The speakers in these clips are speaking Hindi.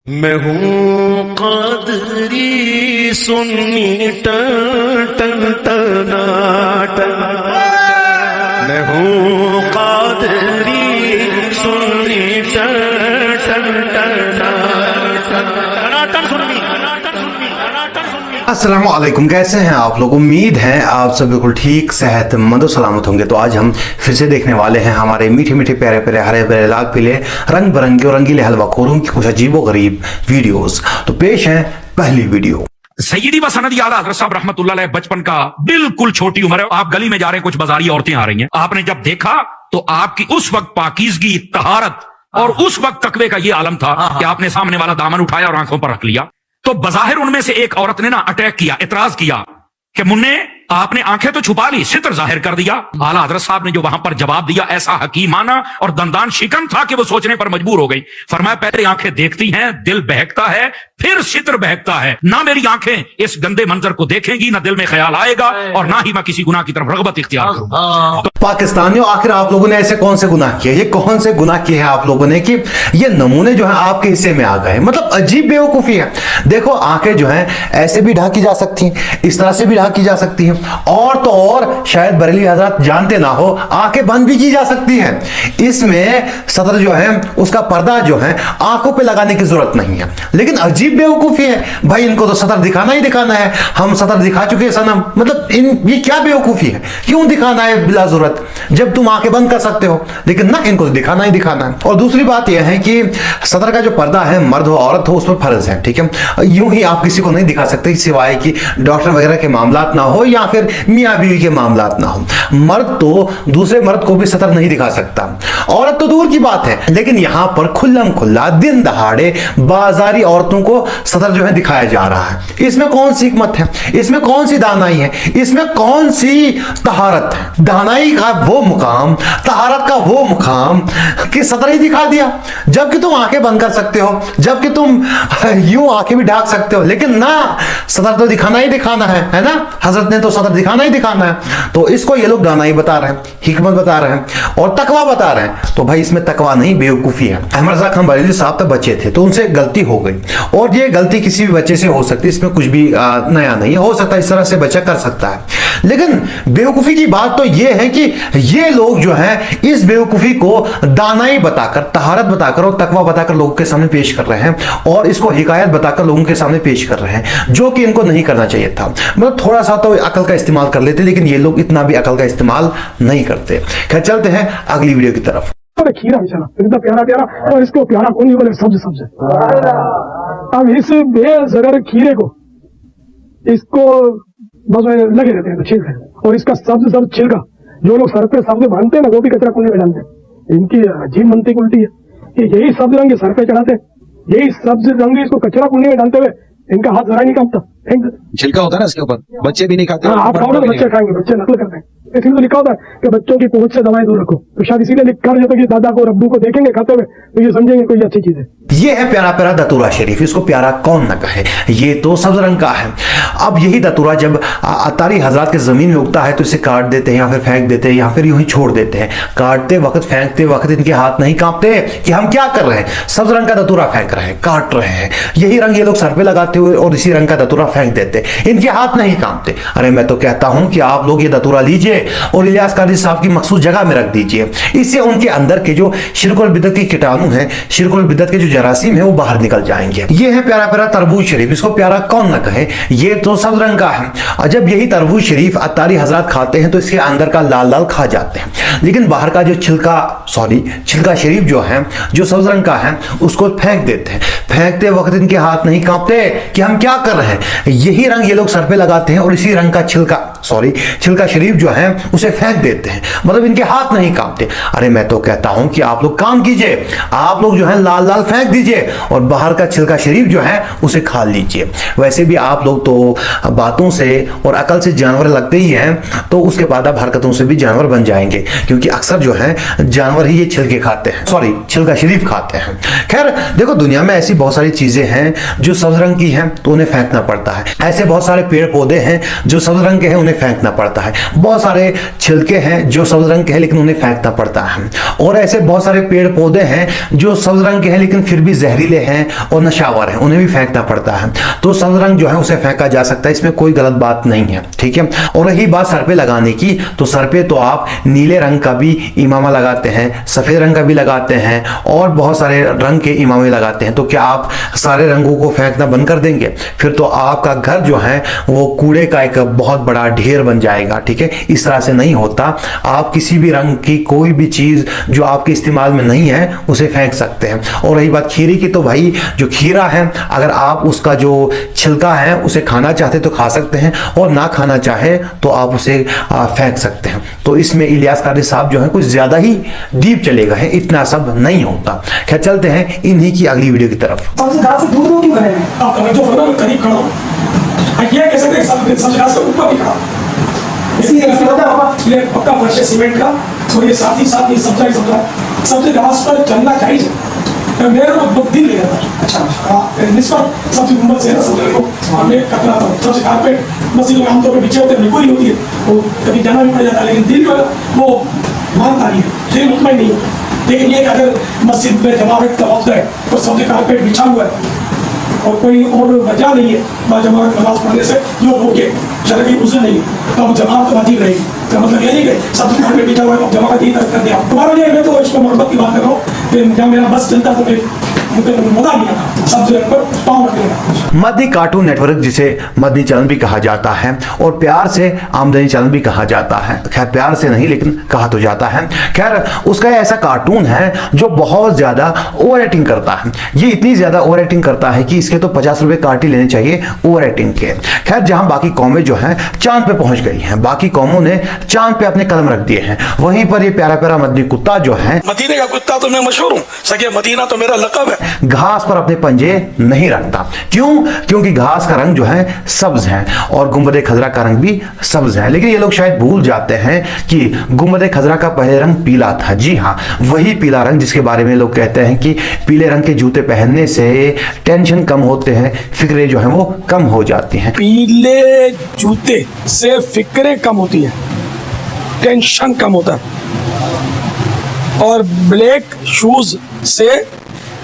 मैं हूँ कादरी सुन्नी टन टन तना टन। मैं हूँ कादरी सुन्नी टन टन तना टन सुन्नी। अस्सलाम वालेकुम, कैसे हैं आप लोग। उम्मीद है आप सब बिल्कुल ठीक सेहतमंद और सलामत होंगे। तो आज हम फिर से देखने वाले हैं हमारे मीठे मीठे प्यारे प्यारे हरे भरे लाल पीले रंग बिरंगे और रंगीले हलवाखोरों की कुछ अजीबो गरीब वीडियोस। तो पेश है पहली वीडियो। सैयदी व सनद याद हज़रत साहब रहमतुल्लाह अलैह बचपन का बिल्कुल छोटी उम्र है। आप गली में जा रहे हैं, कुछ बाजारी औरतें आ रही हैं। आपने जब देखा तो आपकी उस वक्त पाकीज़गी, तहारत और उस वक्त तकवे का ये आलम था कि आपने सामने वाला दामन उठाया और आंखों पर रख लिया। तो बज़ाहिर उनमें से एक औरत ने ना अटैक किया, एतराज किया कि मुन्ने आपने आंखें तो छुपा ली, सितर जाहिर कर दिया। आला हज़रत साहब ने जो वहां पर जवाब दिया ऐसा हकीमाना और दंदान शिकन था कि वो सोचने पर मजबूर हो गई। फरमाया पहले आंखें देखती हैं, दिल बहकता है, फिर सितर बहकता है। ना मेरी आंखें इस गंदे मंजर को देखेंगी, ना दिल में ख्याल आएगा और ना ही मैं किसी गुनाह की तरफ रगबत इख्तियार करूंगा। पाकिस्तानियों, आखिर आप लोगों ने ऐसे कौन से गुनाह किए, ये कौन से गुनाह किए हैं आप लोगों ने कि ये नमूने जो है आपके हिस्से में आ गए। मतलब अजीब बेवकूफी है। देखो आंखें जो है ऐसे भी ढाकी जा सकती हैं, इस तरह से भी ढाकी जा सकती हैं, और तो और शायद बरेली हजरत जानते ना हो, आंखें बंद भी की जा सकती हैं। इसमें सतर जो है उसका पर्दा जो है आंखों पे लगाने की जरूरत नहीं है। लेकिन अजीब बेवकूफी है भाई, इनको तो सतर दिखाना ही दिखाना है। हम सतर दिखा चुके हैं सनम, मतलब ये क्या बेवकूफी है, क्यों दिखाना है बिला जरूरत जब तुम आंखें बंद कर सकते हो। लेकिन ना, इनको तो दिखाना ही दिखाना है। और दूसरी बात यह है कि सतर का जो पर्दा है, मर्द हो औरत हो, उस पर फर्ज है, ठीक है। यूं ही आप किसी को नहीं दिखा सकते सिवाय कि डॉक्टर वगैरह के मामलात ना हो या फिर मियाँ बीवी के मामलात ना हो। मर्द तो दूसरे मर्द को भी सतर नहीं दिखा सकता, औरत तो दूर की बात है। लेकिन यहां पर खुल्लम खुल्ला दिन दहाड़े बाजारी औरतों को सतर जो है दिखाया जा रहा है। इसमें कौन सी हिकमत है, इसमें कौन सी दानाई है, इसमें कौन सी तहारत है। दानाई का वो मुकाम, तहारत का वो मुकाम कि सतर ही दिखा दिया, जबकि तुम आंखें बंद कर सकते हो, जबकि तुम यूं आंखें भी ढाक सकते हो। लेकिन ना, सतर तो दिखाना ही दिखाना है ना। हजरत ने तो सतर दिखाना ही दिखाना है। तो इसको ये लोग दानाई बता रहे हैं, हिकमत बता रहे हैं और तकवा बता रहे हैं। तो भाई इसमें तकवा नहीं, बेवकूफी है। अहमद रज़ा खान बरेली साहब तो बच्चे थे, तो उनसे गलती हो गई, और ये गलती किसी भी बच्चे से हो सकती है। इसमें कुछ भी नया नहीं हो सकता, इस तरह से बच्चा कर सकता है। लेकिन बेवकूफी की बात तो ये है कि ये लोग जो है इस बेवकूफी को दानाई बताकर, तहारत बताकर और तकवा बताकर लोगों के सामने पेश कर रहे हैं, और इसको हिकायत बताकर लोगों के सामने पेश कर रहे हैं, जो कि इनको नहीं करना चाहिए था। मतलब थोड़ा सा तो अकल का इस्तेमाल कर लेते, लेकिन ये लोग इतना भी अकल का इस्तेमाल नहीं करते। खैर चलते हैं अगली वीडियो की तरफ। खीरा बेचारा इतना प्यारा प्यारा, और इसको प्यारा कौन नहीं बोले, सब्ज सब्ज। अब इस बेजगर खीरे को इसको बस लगे रहते हैं तो छिलते हैं, और इसका सब्ज सब्ज छिलका जो लोग सर पे सब्ज बांधते हैं ना, वो भी कचरा कुंडे में डालते हैं। इनकी अजीब मनती उल्टी है कि यही सब्ज रंग सर पे चढ़ाते, यही सब्ज रंग इसको कचरा कुंडे में डालते हुए इनका हाथ जरा नहीं कांपता, फेंक देते। छिलका होता है ना इसके ऊपर, बच्चे भी नहीं खाते। आप खाओ तो बच्चे खाएंगे, बच्चे नकल करते हैं। इसलिए तो लिखा होता है कि बच्चों की पहुंच से दवाएं दूर रखो। तो शायद इसीलिए लिखा है कि दादा को रब्बू को देखेंगे खाते हुए तो ये समझेंगे कोई अच्छी चीज है। ये है प्यारा प्यारा दतूरा शरीफ, इसको प्यारा कौन न कहे। ये तो सब्ज रंग का है। अब यही दतूरा जब अतारी हजरात के जमीन में उगता है तो इसे काट देते हैं या फिर फेंक देते हैं या फिर यूं ही छोड़ देते हैं। काटते वक्त, फेंकते वक्त इनके हाथ नहीं कांपते कि हम क्या कर रहे हैं, सब्ज रंग का दतूरा फेंक रहे हैं, काट रहे हैं। यही रंग ये लोग सर पे लगाते हुए और इसी रंग का दतूरा फेंक देते, इनके हाथ नहीं कांपते। अरे मैं तो कहता हूं कि आप लोग ये दतूरा लीजिए और इलियास कादरी साहब की मखसूस जगह में रख दीजिए। इससे उनके अंदर के जो शिर्क और बिदअत के कीटाणु हैं, शिर्क और बिदअत के जो जरासीम है, वो बाहर निकल जाएंगे। ये है प्यारा प्यारा तरबूज शरीफ, इसको प्यारा कौन न कहे। ये तो सब्ज रंग का है। और जब यही तरबूज शरीफ अतारी हजरात खाते हैं तो इसके अंदर का लाल लाल खा जाते हैं, लेकिन बाहर का जो छिलका शरीफ जो है, जो सब्ज रंग का है, उसको फेंक देते हैं। फेंकते वक्त इनके हाथ नहीं कांपते कि हम क्या कर रहे हैं। यही रंग ये लोग सर पे लगाते हैं और इसी रंग का छिलका शरीफ जो है उसे फेंक देते हैं, मतलब इनके हाथ नहीं कांपते। अरे मैं तो कहता हूं कि आप लोग काम कीजिए, आप लोग जो है लाल लाल फेंक दीजिए और बाहर का छिलका शरीफ जो है उसे खा लीजिए। वैसे भी आप लोग तो बातों से और अकल से जानवर लगते ही हैं, तो उसके बाद आप हरकतों से भी जानवर बन जाएंगे, क्योंकि अक्सर जो है जानवर ही ये छिलके खाते हैं, छिलका शरीफ खाते हैं। खैर देखो, दुनिया में ऐसी बहुत सारी चीजें हैं जो सब्ज रंग की हैं तो उन्हें फेंकना पड़ता है। ऐसे बहुत सारे पेड़ पौधे हैं जो सब्ज रंग के हैं, उन्हें फेंकना पड़ता है। बहुत सारे छिलके हैं जो सब्ज रंग के हैं लेकिन उन्हें फेंकना पड़ता है, और ऐसे बहुत सारे पेड़ पौधे हैं जो सब्ज रंग के हैं लेकिन फिर भी जहरीले हैं और नशावर हैं, उन्हें भी फेंकना पड़ता है। तो सब्ज रंग जो है उसे फेंका जा सकता है, इसमें कोई गलत बात नहीं है, ठीक है। और रही बात सर पे लगाने की, तो सर पे तो आप नीले रंग का भी इमामा लगाते हैं, सफेद रंग का भी लगाते हैं और बहुत सारे रंग के इमामे लगाते हैं। तो क्या आप सारे रंगों को फेंकना बंद कर देंगे? फिर तो आपका घर जो है वो कूड़े का एक बहुत बड़ा ढेर बन जाएगा, ठीक है। इस तरह से नहीं होता। आप किसी भी रंग की कोई भी चीज जो आपके इस्तेमाल में नहीं है उसे फेंक सकते हैं। और रही बात खीरे की, तो भाई जो खीरा है अगर आप उसका जो छिलका है उसे खाना चाहते तो खा सकते हैं, और ना खाना चाहे तो आप उसे फेंक सकते हैं। तो इसमें इलियास कारी साहब जो है कुछ ज्यादा ही डीप चले गए हैं, इतना सब नहीं होता। खैर चलते हैं इन्हीं की अगली वीडियो की तरफ। सबसे घास से दूर दूर क्यों खड़े हैं? आप तवज्जो करो, मैं करीब खड़ा हूं। ये कैसे देख सकते हैं? सबसे घास से ऊपर भी खड़ा, इसलिए पता होगा ये पक्का फर्श है सीमेंट का, और ये साथ ही सब्जा ही सब्जा सबसे घास पर चलना चाहिए। मेरे को बहुत दिन लगा था। अच्छा निस्बत सबसे उम्र से ना समझ लो हमें कतरा था। सबसे कारपेट मस्जिदों में आमतौर पर बिछे होते हैं, बिल्कुल ही होती है, वो कभी जाना भी पड़ जाता है, लेकिन दिल जो है वो मानता नहीं है, दिल मुतमईन नहीं है। लेकिन ये अगर मस्जिद में जमावट का वक्त है और सबसे कारपेट बिछा हुआ है और कोई और वजह नहीं है बाजमात नमाज पढ़ने से जो रोके शरई उसे नहीं, तो हम जमात वाजिब रहेगी। तो मतलब ये नहीं कि सब घर में बिठा हुआ है जमात ही तक कर दिया। तुम्हारा ये मैं तो इस पर मोहब्बत की बात कर रहा हूँ कि जब मेरा बस चलता तो मुझे मजा नहीं आता सब जगह पर पाँव रखने का। मदनी कार्टून नेटवर्क, जिसे मदनी चैनल भी कहा जाता है और प्यार से आमदनी चैनल भी कहा जाता है। खैर प्यार से नहीं लेकिन कहा तो जाता है। खैर उसका ऐसा कार्टून है जो बहुत ज्यादा ओवर एक्टिंग करता है। ये इतनी ज्यादा ओवर एक्टिंग करता है कि इसके तो 50 रुपए काट ही लेने चाहिए ओवर एक्टिंग के। खैर जहां बाकी कौमें जो हैं चांद पे पहुंच गई हैं, बाकी कौमों ने चांद पे अपने कदम रख दिए हैं, वहीं पर ये प्यारा प्यारा मदनी कुत्ता जो है, मदीने का कुत्ता तो मैं मशहूर हूँ, सगे मदीना तो मेरा लक़ब है, घास पर अपने पंजे नहीं रखता। क्यों? क्योंकि घास का रंग जो है सब्ज है और गुंबद खजरा का रंग भी सब्ज है। लेकिन ये लोग शायद भूल जाते हैं कि गुंबद खजरा का पहले रंग पीला था। जी हाँ, वही पीला रंग जिसके बारे में लोग कहते हैं कि पीले रंग के जूते पहनने से टेंशन कम होते हैं, फिक्रें जो है वो कम हो जाती हैं। पीले जूते से फिक्रें कम होती है, टेंशन कम होता है, और ब्लैक शूज से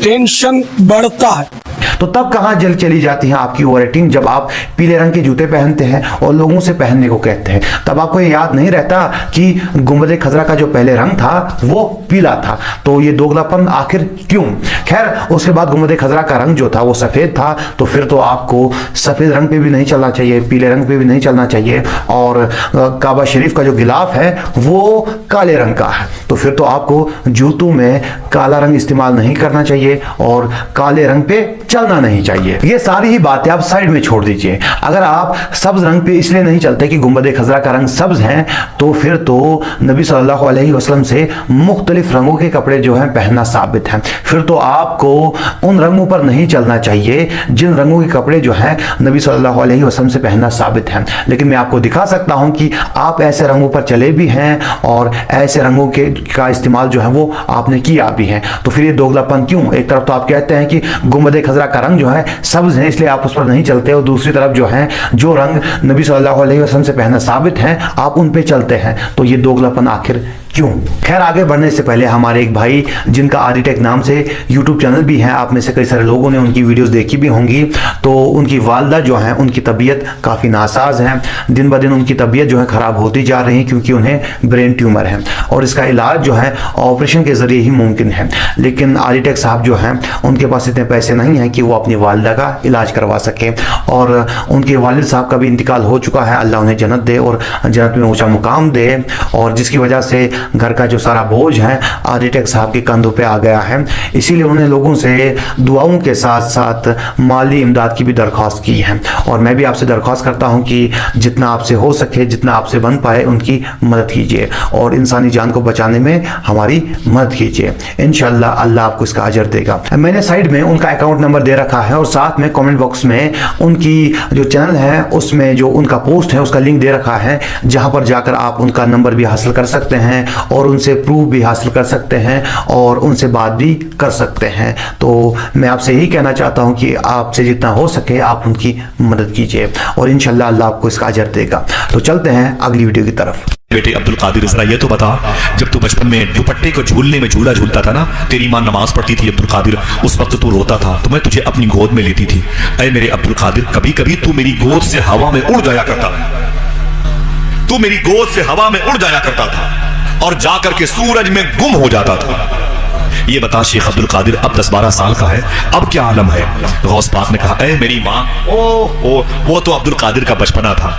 टेंशन बढ़ता है। तो तब कहां जल चली जाती है आपकी ओवर एक्टिंग, जब आप पीले रंग के जूते पहनते हैं और लोगों से पहनने को कहते हैं। तब आपको ये याद नहीं रहता कि गुंबद खजरा का जो पहले रंग था वो पीला था। तो ये दोगलापन आखिर क्यों? खैर उसके बाद गुंबद खजरा का रंग जो था वो सफेद था, तो फिर तो आपको सफेद रंग पे भी नहीं चलना चाहिए, पीले रंग पे भी नहीं चलना चाहिए, और काबा शरीफ का जो गिलाफ है वो काले रंग का है, तो फिर तो आपको जूतों में काला रंग इस्तेमाल नहीं करना चाहिए और काले रंग पे चलना नहीं चाहिए। ये सारी ही बातें आप साइड में छोड़ दीजिए। अगर आप सब्ज रंग पे इसलिए नहीं चलते कि गुंबद खजरा का रंग सब्ज है, तो फिर तो नबी सल्लल्लाहु अलैहि वसल्लम से मुख्तलिफ रंगों के कपड़े जो हैं पहनना साबित है। फिर तो आपको उन रंगों पर नहीं चलना चाहिए जिन रंगों के कपड़े जो हैं नबी सल्लल्लाहु अलैहि वसल्लम से पहनना साबित है। लेकिन मैं आपको दिखा सकता हूं कि आप ऐसे रंगों पर चले भी हैं और ऐसे रंगों के का इस्तेमाल जो है वो आपने किया भी है। तो फिर ये दोगलापन क्यों? एक तरफ तो आप कहते हैं कि गुंबद खजरा का रंग जो है सब्ज है इसलिए आप उस पर नहीं चलते, और दूसरी तरफ जो है जो रंग नबी सल्लल्लाहु अलैहि वसल्लम से पहनना साबित है आप उन पे चलते हैं। तो ये दोगलापन आखिर क्यों? खैर आगे बढ़ने से पहले हमारे एक भाई जिनका आदिटेक नाम से यूट्यूब चैनल भी है, आप में से कई सारे लोगों ने उनकी वीडियोस देखी भी होंगी, तो उनकी वालदा जो है उनकी तबीयत काफ़ी नासाज है। दिन ब दिन उनकी तबीयत जो है ख़राब होती जा रही है क्योंकि उन्हें ब्रेन ट्यूमर है और इसका इलाज जो है ऑपरेशन के ज़रिए ही मुमकिन है। लेकिन आदिटेक साहब जो हैं उनके पास इतने पैसे नहीं हैं कि वो अपनी वालदा का इलाज करवा सके, और उनके वालिद साहब का भी इंतकाल हो चुका है। अल्लाह उन्हें जन्नत दे और जन्नत में ऊँचा मुकाम दे, और जिसकी वजह से घर का जो सारा बोझ है आदिटेक साहब के कंधों पे आ गया है। इसीलिए उन्हें लोगों से दुआओं के साथ साथ माली इमदाद की भी दरख्वास्त की है, और मैं भी आपसे दरख्वास्त करता हूं कि जितना आपसे हो सके, जितना आपसे बन पाए उनकी मदद कीजिए और इंसानी जान को बचाने में हमारी मदद कीजिए। इंशाअल्लाह अल्लाह आपको इसका अजर देगा। मैंने साइड में उनका अकाउंट नंबर दे रखा है और साथ में कमेंट बॉक्स में उनकी जो चैनल है उसमें जो उनका पोस्ट है उसका लिंक दे रखा है, जहां पर जाकर आप उनका नंबर भी हासिल कर सकते हैं और उनसे प्रूफ भी हासिल कर सकते हैं और उनसे बात भी कर सकते हैं। तो मैं आपसे यही कहना चाहता हूं कि आपसे जितना हो सके आप उनकी मदद कीजिए और इंशाल्लाह अल्लाह आपको इसका अजर देगा। तो चलते हैं अगली वीडियो की तरफ। बेटे अब्दुल कादिर, जरा ये तो बता, जब तू बचपन में दुपट्टे को झूलने में झूला झूलता था ना, तेरी माँ नमाज पढ़ती थी अब्दुल कादिर, उस वक्त तू रोता था तो मैं तुझे अपनी गोद में लेती थी। ऐ मेरे अब्दुल कादिर, कभी कभी तू मेरी गोद से हवा में उड़ जाया करता था, तू मेरी गोद से हवा में उड़ जाया करता था और जाकर के सूरज में गुम हो जाता था। ये बता शेख अब्दुल कादिर अब 10-12 साल का है, अब क्या आलम है? गौस पाक ने कहा, ऐ मेरी माँ, ओ वो तो अब्दुल कादिर का बचपना था,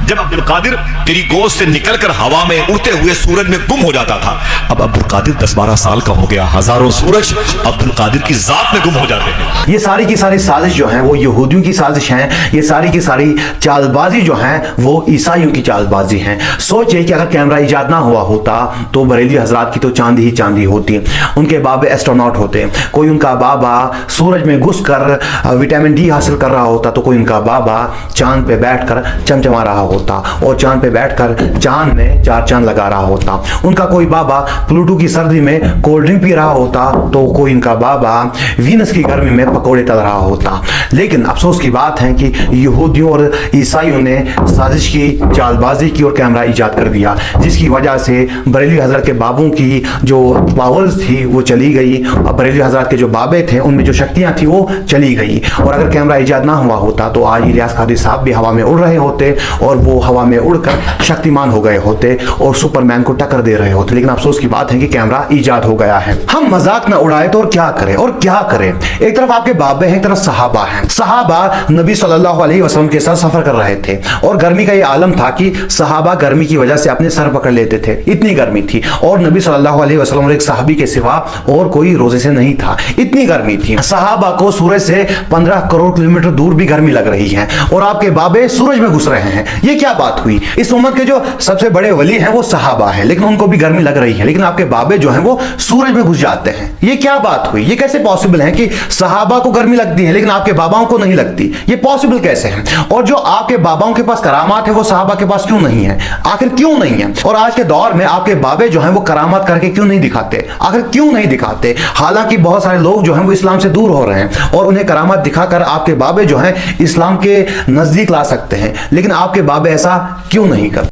जब अब्दुल कादिर तेरी गोद से निकलकर हवा में उड़ते हुए सूरज में गुम हो जाता था। अब अब्दुल कादिर 10-12 साल का हो गया, हजारों सूरज अब्दुल कादिर की जात में गुम हो जाते हैं। ये सारी की सारी साजिश जो है वो यहूदियों की साजिश है, ये सारी की सारी चालबाजी जो है वो ईसाइयों की चालबाजी है। सोचिए कि अगर कैमरा इजाद ना हुआ होता तो बरेली हजरात की तो चांदी ही चांदी होती, उनके बाबे एस्ट्रोनॉट होते, कोई उनका बाबा सूरज में घुसकर विटामिन डी हासिल कर रहा होता, तो कोई उनका बाबा चांद पे बैठकर चमचमा रहा होता और चांद पे बैठकर चांद में 4 चांद लगा रहा होता। उनका कोई बाबा प्लूटो की सर्दी में कोल्ड ड्रिंक पी रहा होता, तो कोई इनका बाबा वीनस की गर्मी में पकोड़े तल रहा होता। लेकिन अफसोस की बात है कि यहूदियों और ईसाइयों ने साजिश की, चालबाजी की और कैमरा ईजाद कर दिया, जिसकी वजह से बरेली हजरत के बाबों की जो पावर्स थी वो चली गई और बरेली हजरत के जो बाबे थे उनमें जो शक्तियां थी वो चली गई। और अगर कैमरा ईजाद ना हुआ होता तो आज इलियास कादरी साहब भी हवा में उड़ रहे होते और वो हवा में उड़कर शक्तिमान हो गए होते और सुपरमैन को टक्कर दे रहे होते। लेकिन अफसोस की बात है कि कैमरा ईजाद हो गया है। हम मजाक ना उड़ाए तो और क्या करें, और क्या करें। एक तरफ आपके बाबे हैं, एक तरफ सहाबा हैं। सहाबा नबी सल्लल्लाहु अलैहि वसल्लम के साथ सफर कर रहे थे और गर्मी का ये आलम था कि सहाबा गर्मी की वजह से अपने सर पकड़ लेते थे, इतनी गर्मी थी। और नबी सल्लल्लाहु अलैहि वसल्लम और एक सहाबी के सिवा और कोई रोजे से नहीं था, इतनी गर्मी थी। सहाबा को सूरज से 15 करोड़ किलोमीटर दूर भी गर्मी लग रही है और आपके बाबे सूरज में घुस रहे हैं। ये क्या बात हुई? इस उम्मत के जो सबसे बड़े वली हैं वो सहाबा है, लेकिन उनको भी गर्मी लग रही है, लेकिन आपके बाबे जो हैं वो सूरज में घुस जाते हैं। ये क्या बात हुई? ये कैसे पॉसिबल है कि सहाबा को गर्मी लगती है लेकिन आपके बाबाओं को नहीं लगती? ये पॉसिबल कैसे है? और जो आपके बाबाओं के पास करामात है वो सहाबा के पास क्यों नहीं है? आखिर क्यों नहीं है? और आज के दौर में आपके बाबे जो हैं वो करामात करके क्यों नहीं दिखाते? आखिर क्यों नहीं दिखाते? हालांकि बहुत सारे लोग जो हैं वो इस्लाम से दूर हो रहे हैं और उन्हें करामात दिखाकर आपके बाबे जो हैं इस्लाम के नजदीक ला सकते हैं, लेकिन आपके बाबे ऐसा क्यों नहीं करते?